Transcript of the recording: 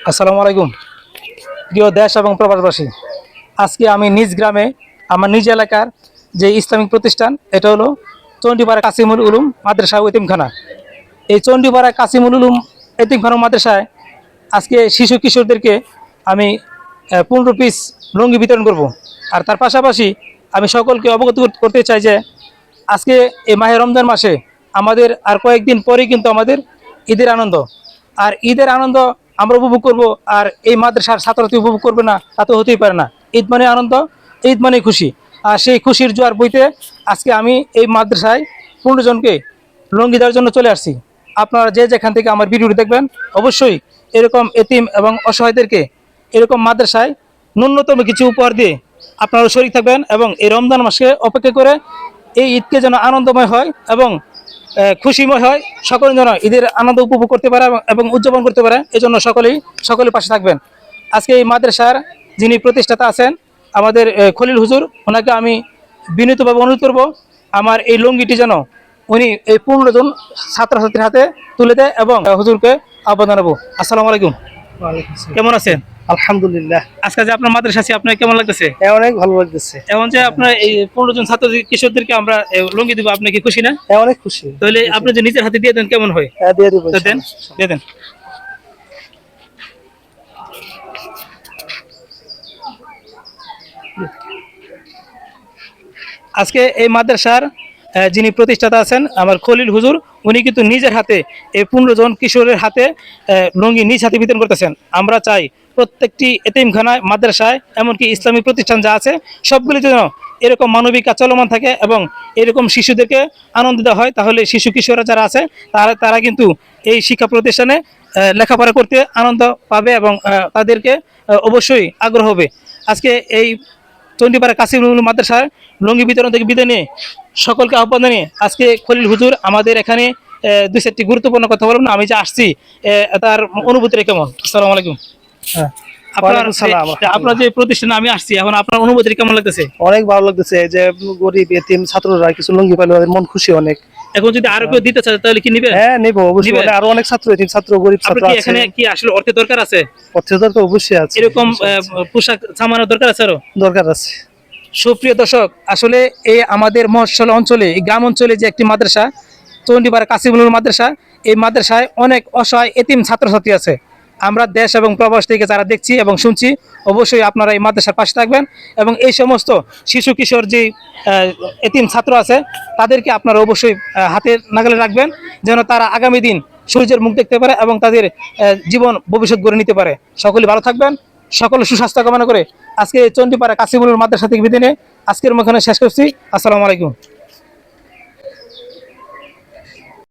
আসসালামু আলাইকুম প্রিয় দেশ এবং প্রবাসবাসী। আজকে আমি নিজ গ্রামে আমার নিজ এলাকার যে ইসলামিক প্রতিষ্ঠান এটা হলো চণ্ডীপাড়া কাসিমুল উলুম মাদ্রাসা ও এতিমখানা। এই চণ্ডীপাড়া কাসিমুল উলুম এতিমখানা মাদ্রাসায় আজকে শিশু কিশোরদেরকে আমি 15 পিস লুঙ্গি বিতরণ করব। আর তার পাশাপাশি আমি সকলকে অবগত করতে চাই যে আজকে এই মাহে রমজান মাসে আমাদের আর কয়েকদিন পরেই কিন্তু আমাদের ঈদের আনন্দ। আর ঈদের আনন্দ আমরা উপভোগ করব, আর এই মাদ্রাসার ছাত্রছাত্রী উপভোগ করবে না তা তো হতেই পারে না। ঈদ মানে আনন্দ, ঈদ মানে খুশি। আর সেই খুশির জোয়ার বইতে আজকে আমি এই মাদ্রাসায় 15 জনকে লুঙ্গি দেওয়ার জন্য চলে আসছি। আপনারা যে যেখান থেকে আমার ভিডিওটি দেখবেন অবশ্যই এরকম এতিম এবং অসহায়দেরকে এরকম মাদ্রাসায় ন্যূনতম কিছু উপহার দিয়ে আপনারা শরীক থাকবেন এবং এই রমজান মাসকে অপেক্ষা করে এই ঈদকে যেন আনন্দময় হয় এবং খুশিময় হয়, সকলে যেন ঈদের আনন্দ উপভোগ করতে পারে এবং উদযাপন করতে পারে, এজন্য সকলের পাশে থাকবেন। আজকে এই মাদ্রাসার যিনি প্রতিষ্ঠাতা আছেন আমাদের খলিল হুজুর, ওনাকে আমি বিনীতভাবে অনুরোধ করব আমার এই লুঙ্গিটি যেন উনি এই 15 জন ছাত্রছাত্রীর হাতে তুলে দেয় এবং হুজুরকে আহ্বান জানাবো। আসসালামু আলাইকুম। কেমন আছেন? আলহামদুলিল্লাহ। আজকে যে আপনার মাদ্রাসা আছে আপনার কেমন লাগতেছে? অনেক ভালো লাগতেছে। এখন যে আপনার এই 15 জন ছাত্র কিশোরদেরকে আমরা লুঙ্গি দিব, আপনি কি খুশি না? অনেক খুশি। তাহলে আপনি যে নিজের হাতে দিয়ে দেন কেমন হয়? দিয়ে দিব। তো দেন, দিয়ে দেন। আজকে এই মাদ্রাসার যিনি প্রতিষ্ঠাতা আছেন আমার খলিল হুজুর, উনি কিন্তু নিজের হাতে এই 15 জন কিশোরের হাতে লুঙ্গি নিজ হাতে বিতরণ করতেছেন। আমরা চাই প্রত্যেকটি এতিমখানায়, মাদ্রাসায়, এমনকি ইসলামী প্রতিষ্ঠান যা আছে সবগুলিতে যেন এরকম মানবিক কাজ চলমান থাকে এবং এরকম শিশুদেরকে আনন্দ দেওয়া হয়। তাহলে শিশু কিশোররা যারা আছে তারা কিন্তু এই শিক্ষা প্রতিষ্ঠানে লেখাপড়া করতে আনন্দ পাবে এবং তাদেরকে অবশ্যই আগ্রহ হবে। আজকে এই চণ্ডীপাড়া কাসিমুল মাদ্রাসায় লুঙ্গি বিতরণ থেকে বিদায় নিয়ে সকলকে আহ্বান জানিয়ে আজকে খলিল হুজুর আমাদের এখানে 2-4টি গুরুত্বপূর্ণ কথা বলবেন। আমি যে আসছি তার অনুভূতিটা কেমন? আসসালামু আলাইকুম। আপনার যে প্রতিষ্ঠানে আমি আসছি, এখন আপনার অনুভূতি কেমন লাগতেছে? অনেক ভালো লাগতেছে যে গরিব এতিম ছাত্ররা কিছু লুঙ্গি পাইলে মন খুশি অনেক। এখন যদি আরো কেউ দিতে চায় তাহলে কি নিবেন? হ্যাঁ নেব অবশ্যই। আরো অনেক ছাত্র এতিম ছাত্র গরিব ছাত্র আছে। এখানে কি আসলে অর্থের দরকার আছে? অর্থের দরকার অবশ্যই আছে। এরকম পোশাক সামানের দরকার আছে, আরো দরকার আছে। সুপ্রিয় দর্শক, আসলে এই আমাদের মফস্বল অঞ্চলে, এই গ্রাম অঞ্চলে যে একটি মাদ্রাসা চণ্ডীপাড়া কাসিমুল মাদ্রাসা, এই মাদ্রাসায় অনেক অসহায় এতিম ছাত্রছাত্রী আছে। আমরা দেশ এবং প্রবাস থেকে যারা দেখছি এবং শুনছি, অবশ্যই আপনারা এই মাদ্রাসার পাশে থাকবেন এবং এই সমস্ত শিশু কিশোর যে এতিম ছাত্র আছে তাদেরকে আপনারা অবশ্যই হাতে নাগালে রাখবেন, যেন তারা আগামী দিন সূর্যের মুখ দেখতে পারে এবং তাদের জীবন ভবিষ্যৎ গড়ে নিতে পারে। সকলে ভালো থাকবেন, সকলে সুস্বাস্থ্য কামনা করে আজকে চণ্ডীপাড়া কাসিমুল মাদ্রাসা থেকে বিদায় নিয়ে আজকের মধ্যে শেষ করছি। আসসালামু আলাইকুম।